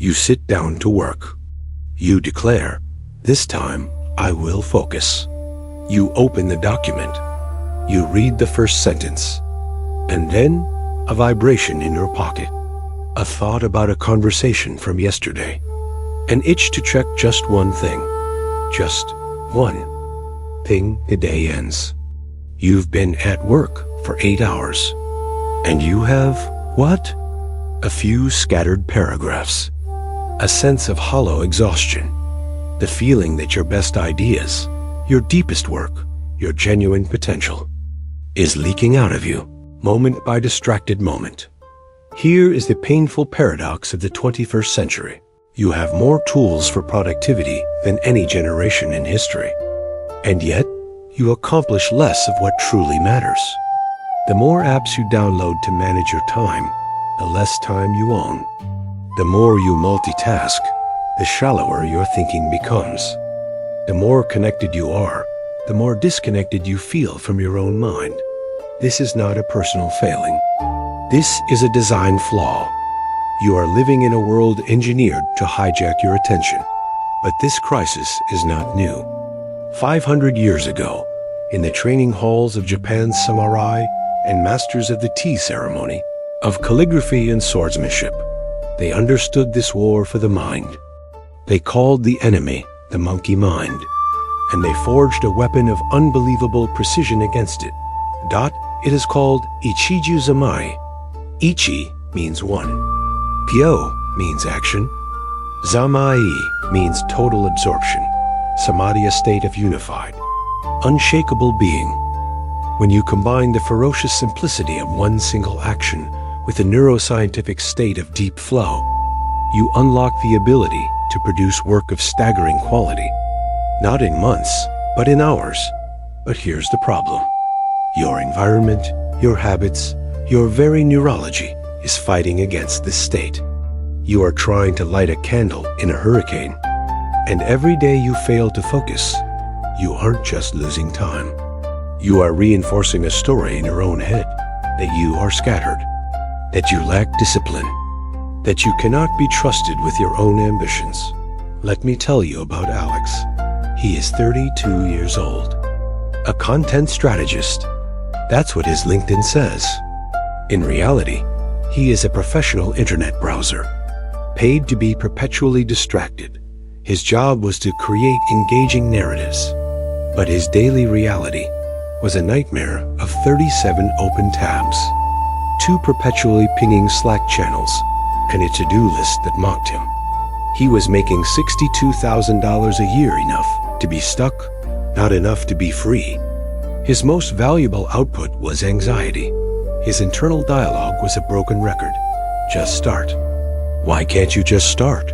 You sit down to work. You declare, "This time I will focus." You open the document. You read the first sentence. And then a vibration in your pocket. A thought about a conversation from yesterday. An itch to check just one thing. Just one thing. The day ends. You've been at work for 8 hours. And you have, what? A few scattered paragraphs. A sense of hollow exhaustion. The feeling that your best ideas, your deepest work, your genuine potential, is leaking out of you, moment by distracted moment. Here is the painful paradox of the 21st century. You have more tools for productivity than any generation in history. And yet, you accomplish less of what truly matters. The more apps you download to manage your time, the less time you own. The more you multitask, the shallower your thinking becomes. The more connected you are, the more disconnected you feel from your own mind. This is not a personal failing. This is a design flaw. You are living in a world engineered to hijack your attention. But this crisis is not new. 500 years ago, in the training halls of Japan's samurai and masters of the tea ceremony, of calligraphy and swordsmanship, they understood this war for the mind. They called the enemy the monkey mind, and they forged a weapon of unbelievable precision against it. It is called Ichigyo-Zammai. Ichi means one. Gyo means action. Zammai means total absorption. Samadhi, a state of unified, unshakable being. When you combine the ferocious simplicity of one single action with the neuroscientific state of deep flow, you unlock the ability to produce work of staggering quality. Not in months, but in hours. But here's the problem. Your environment, your habits, your very neurology is fighting against this state. You are trying to light a candle in a hurricane. And every day you fail to focus, you aren't just losing time. You are reinforcing a story in your own head that you are scattered, that you lack discipline, that you cannot be trusted with your own ambitions. Let me tell you about Alex. He is 32 years old. A content strategist. That's what his LinkedIn says. In reality, he is a professional internet browser, paid to be perpetually distracted. His job was to create engaging narratives, but his daily reality was a nightmare of 37 open tabs, 2 perpetually pinging Slack channels, and a to-do list that mocked him. He was making $62,000 a year, enough to be stuck, not enough to be free. His most valuable output was anxiety. His internal dialogue was a broken record. Just start. Why can't you just start?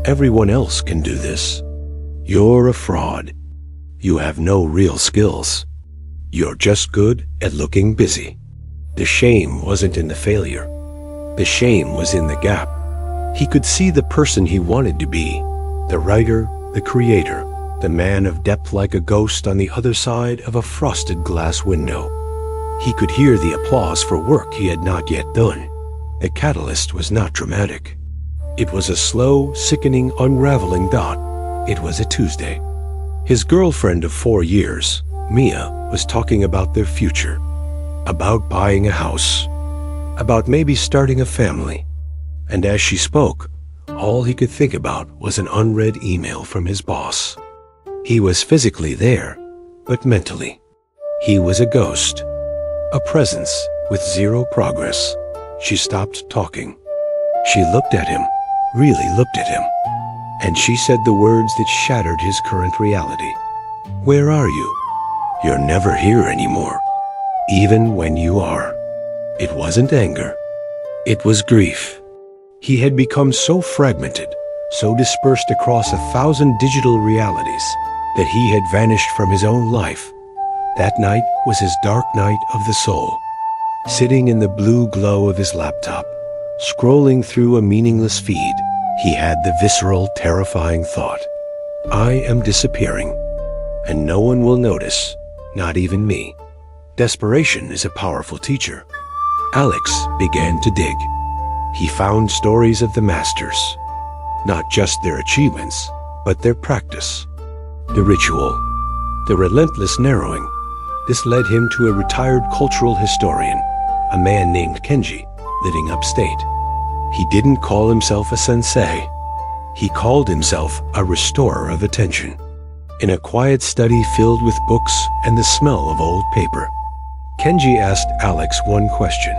Everyone else can do this. You're a fraud. You have no real skills. You're just good at looking busy. The shame wasn't in the failure. The shame was in the gap. He could see the person he wanted to be, the writer, the creator, the man of depth like a ghost on the other side of a frosted glass window. He could hear the applause for work he had not yet done. The catalyst was not dramatic. It was a slow, sickening, unraveling dot. It was a Tuesday. His girlfriend of 4 years, Mia, was talking about their future, about buying a house, about maybe starting a family. And as she spoke, all he could think about was an unread email from his boss. He was physically there, but mentally, he was a ghost, a presence with zero progress. She stopped talking. She looked at him, really looked at him, and she said the words that shattered his current reality. "Where are you? You're never here anymore, even when you are." It wasn't anger. It was grief. He had become so fragmented, so dispersed across 1,000 digital realities, that he had vanished from his own life. That night was his dark night of the soul. Sitting in the blue glow of his laptop, scrolling through a meaningless feed, he had the visceral, terrifying thought, "I am disappearing, and no one will notice, not even me." Desperation is a powerful teacher. Alex began to dig. He found stories of the masters, Not just their achievements, but their practice. The ritual, the relentless narrowing. This led him to a retired cultural historian, a man named Kenji, living upstate. He didn't call himself a sensei. He called himself a restorer of attention. In a quiet study filled with books and the smell of old paper, Kenji asked Alex one question.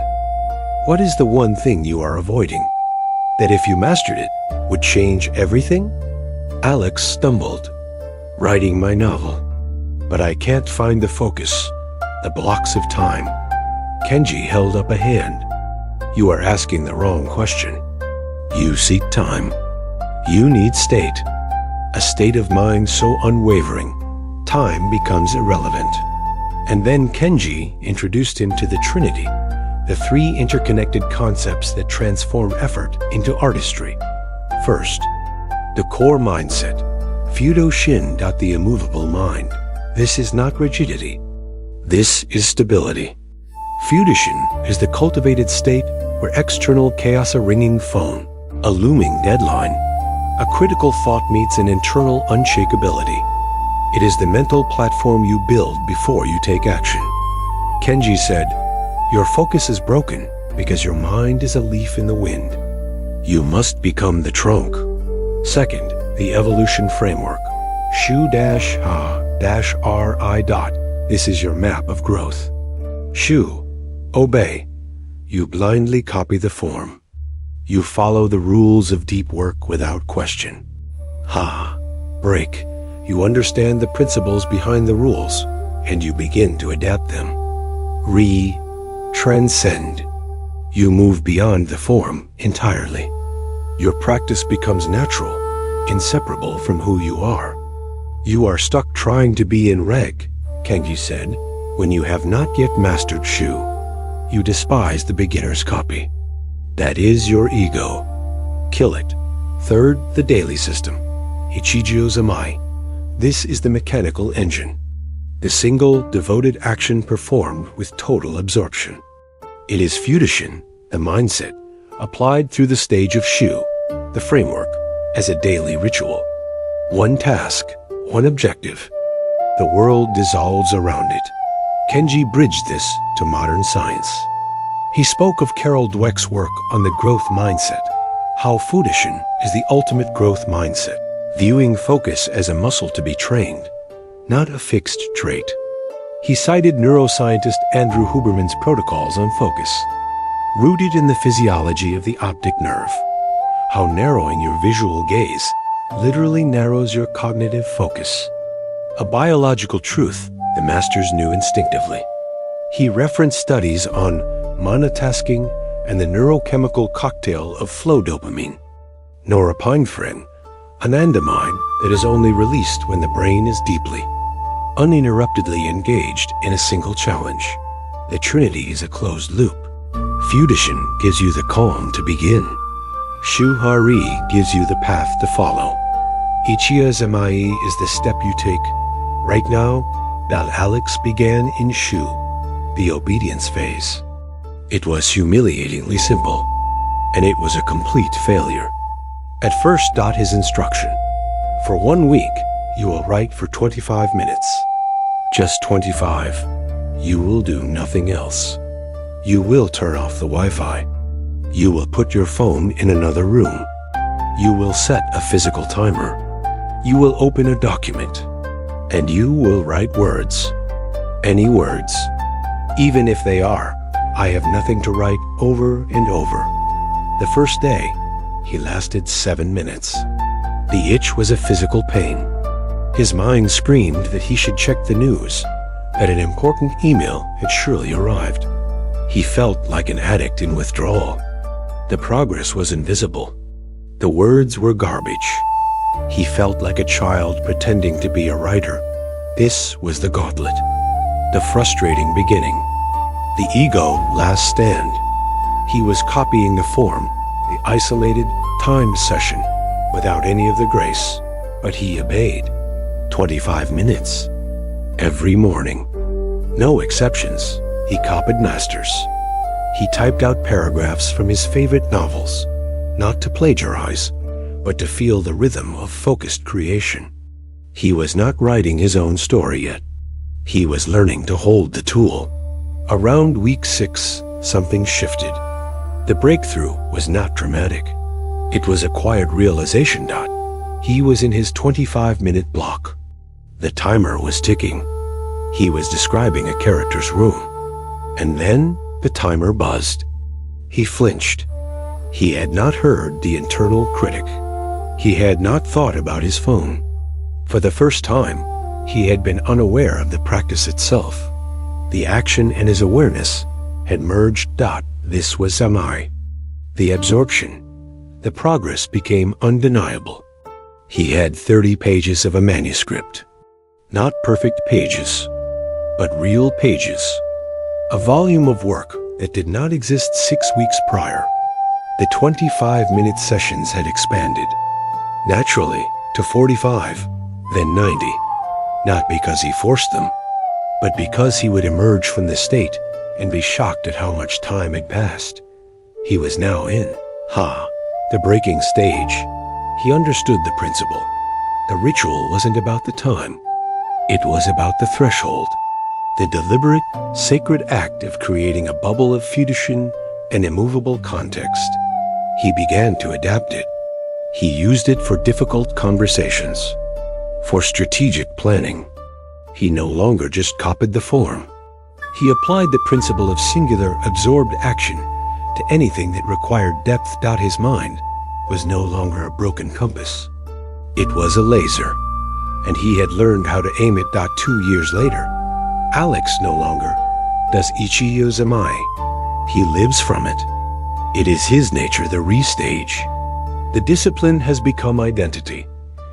What is the one thing you are avoiding? That if you mastered it, would change everything? Alex stumbled. Writing my novel. But I can't find the focus, the blocks of time. Kenji held up a hand. You are asking the wrong question. You seek time. You need state. A state of mind so unwavering, time becomes irrelevant. And then Kenji introduced him to the Trinity, the three interconnected concepts that transform effort into artistry. First, the core mindset, Fudoshin, the immovable mind. This is not rigidity. This is stability. Fudoshin is the cultivated state where external chaos, a ringing phone, a looming deadline, a critical thought meets an internal unshakability. It is the mental platform you build before you take action. Kenji said, your focus is broken because your mind is a leaf in the wind. You must become the trunk. Second, the evolution framework. Shu-Ha-Ri. This is your map of growth. Shu, obey. You blindly copy the form. You follow the rules of deep work without question. Ha, break. You understand the principles behind the rules, and you begin to adapt them. Ri, transcend. You move beyond the form entirely. Your practice becomes natural, inseparable from who you are. You are stuck trying to be in reg, Kenji said, when you have not yet mastered Shu. You despise the beginner's copy. That is your ego. Kill it. Third, the daily system. Ichigyo-Zammai. This is the mechanical engine. The single, devoted action performed with total absorption. It is Fudoshin, the mindset, applied through the stage of Shu, the framework, as a daily ritual. One task, one objective. The world dissolves around it. Kenji bridged this to modern science. He spoke of Carol Dweck's work on the growth mindset, how Fudoshin is the ultimate growth mindset, viewing focus as a muscle to be trained, not a fixed trait. He cited neuroscientist Andrew Huberman's protocols on focus, rooted in the physiology of the optic nerve, how narrowing your visual gaze literally narrows your cognitive focus. A biological truth the masters knew instinctively. He referenced studies on monotasking and the neurochemical cocktail of flow dopamine, norepinephrine, anandamide that is only released when the brain is deeply, uninterruptedly engaged in a single challenge. The Trinity is a closed loop. Fudoshin gives you the calm to begin. Shu-Ha-Ri gives you the path to follow. Ichigyo-Zammai is the step you take. Right now, Alex began in Shu, the obedience phase. It was humiliatingly simple, and it was a complete failure. At first, his instruction. For 1 week, you will write for 25 minutes. Just 25. You will do nothing else. You will turn off the Wi-Fi. You will put your phone in another room. You will set a physical timer. You will open a document. And you will write words. Any words. Even if they are, I have nothing to write, over and over. The first day, he lasted 7 minutes. The itch was a physical pain. His mind screamed that he should check the news, that an important email had surely arrived. He felt like an addict in withdrawal. The progress was invisible. The words were garbage. He felt like a child pretending to be a writer. This was the gauntlet, the frustrating beginning. The ego last stand. He was copying the form, the isolated, timed session, without any of the grace, but he obeyed. 25 minutes. Every morning. No exceptions. He copied masters. He typed out paragraphs from his favorite novels, not to plagiarize, but to feel the rhythm of focused creation. He was not writing his own story yet. He was learning to hold the tool. Around week 6, something shifted. The breakthrough was not dramatic. It was a quiet realization. He was in his 25-minute block. The timer was ticking. He was describing a character's room. And then the timer buzzed. He flinched. He had not heard the internal critic. He had not thought about his phone. For the first time, he had been unaware of the practice itself. The action and his awareness had merged. This was Zammai. The absorption. The progress became undeniable. He had 30 pages of a manuscript. Not perfect pages, but real pages. A volume of work that did not exist 6 weeks prior. The 25-minute sessions had expanded, naturally, to 45, then 90. Not because he forced them, but because he would emerge from the state and be shocked at how much time had passed. He was now in the breaking stage. He understood the principle. The ritual wasn't about the time. It was about the threshold, the deliberate, sacred act of creating a bubble of Fudoshin and immovable context. He began to adapt it. He used it for difficult conversations, for strategic planning. He no longer just copied the form. He applied the principle of singular, absorbed action to anything that required depth. His mind was no longer a broken compass. It was a laser, and he had learned how to aim it. 2 years later, Alex no longer does Ichigyo-Zammai. He lives from it. It is his nature, the restage. The discipline has become identity.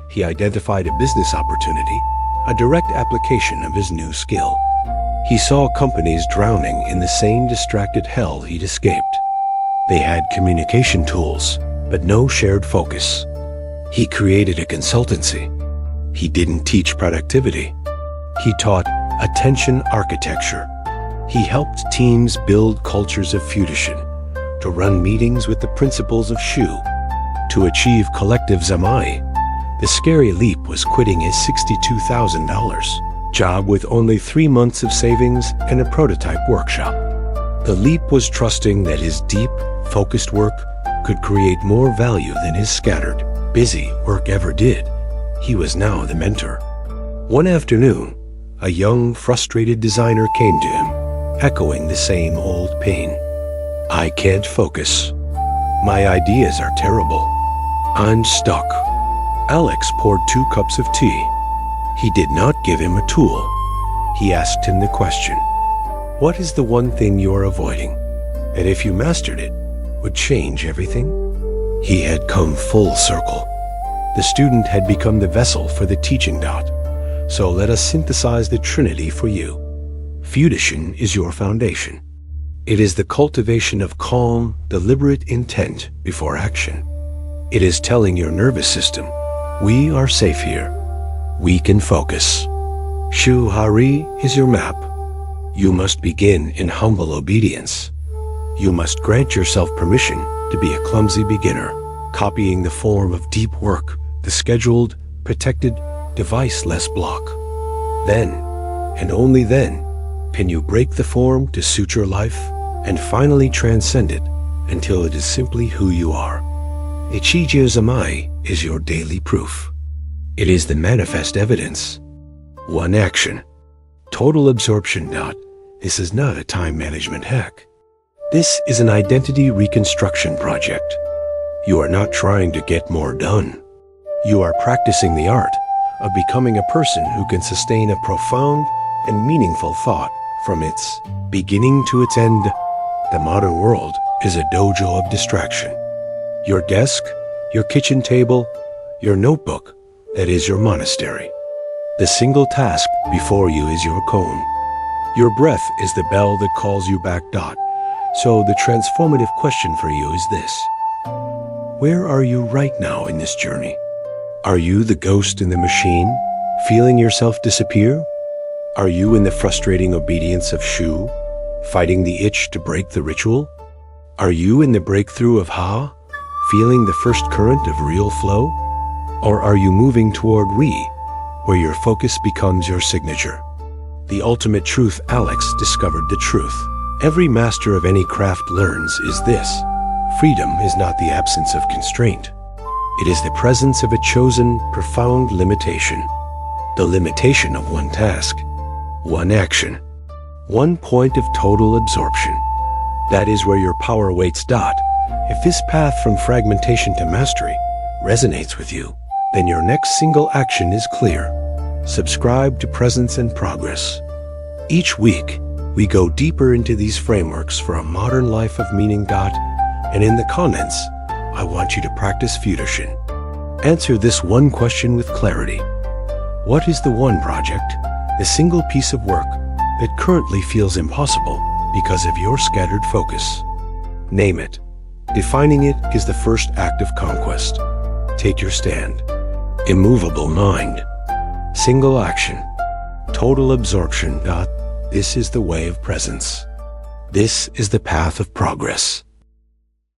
He identified a business opportunity, a direct application of his new skill. He saw companies drowning in the same distracted hell he'd escaped. They had communication tools, but no shared focus. He created a consultancy. He didn't teach productivity. He taught attention architecture. He helped teams build cultures of Fudoshin, to run meetings with the principles of Shu, to achieve collective Zammai. The scary leap was quitting his $62,000 job with only 3 months of savings and a prototype workshop. The leap was trusting that his deep, focused work could create more value than his scattered, busy work ever did. He was now the mentor. One afternoon, a young, frustrated designer came to him, echoing the same old pain. I can't focus. My ideas are terrible. I'm stuck. Alex poured 2 cups of tea. He did not give him a tool. He asked him the question, what is the one thing you're avoiding, and if you mastered it, would change everything? He had come full circle. The student had become the vessel for the teaching. So let us synthesize the Trinity for you. Fudoshin is your foundation. It is the cultivation of calm, deliberate intent before action. It is telling your nervous system, we are safe here. We can focus. Shu-Ha-Ri is your map. You must begin in humble obedience. You must grant yourself permission to be a clumsy beginner, copying the form of deep work, the scheduled, protected, device-less block. Then, and only then, can you break the form to suit your life and finally transcend it until it is simply who you are. Ichigyo-Zammai is your daily proof. It is the manifest evidence. One action. Total absorption. This is not a time management hack. This is an identity reconstruction project. You are not trying to get more done. You are practicing the art of becoming a person who can sustain a profound and meaningful thought from its beginning to its end. The modern world is a dojo of distraction. Your desk, your kitchen table, your notebook, that is your monastery. The single task before you is your koan. Your breath is the bell that calls you back. So the transformative question for you is this. Where are you right now in this journey? Are you the ghost in the machine, feeling yourself disappear? Are you in the frustrating obedience of Shu, fighting the itch to break the ritual? Are you in the breakthrough of Ha, feeling the first current of real flow? Or are you moving toward Ri, where your focus becomes your signature? The ultimate truth. Alex discovered the truth. Every master of any craft learns is this: freedom is not the absence of constraint. It is the presence of a chosen, profound limitation. The limitation of one task, one action, one point of total absorption. That is where your power waits. If this path from fragmentation to mastery resonates with you, then your next single action is clear. Subscribe to Presence and Progress. Each week, we go deeper into these frameworks for a modern life of meaning. And in the comments, I want you to practice Fudoshin. Answer this one question with clarity. What is the one project, the single piece of work that currently feels impossible because of your scattered focus? Name it. Defining it is the first act of conquest. Take your stand. Immovable mind. Single action. Total absorption. This is the way of presence. This is the path of progress.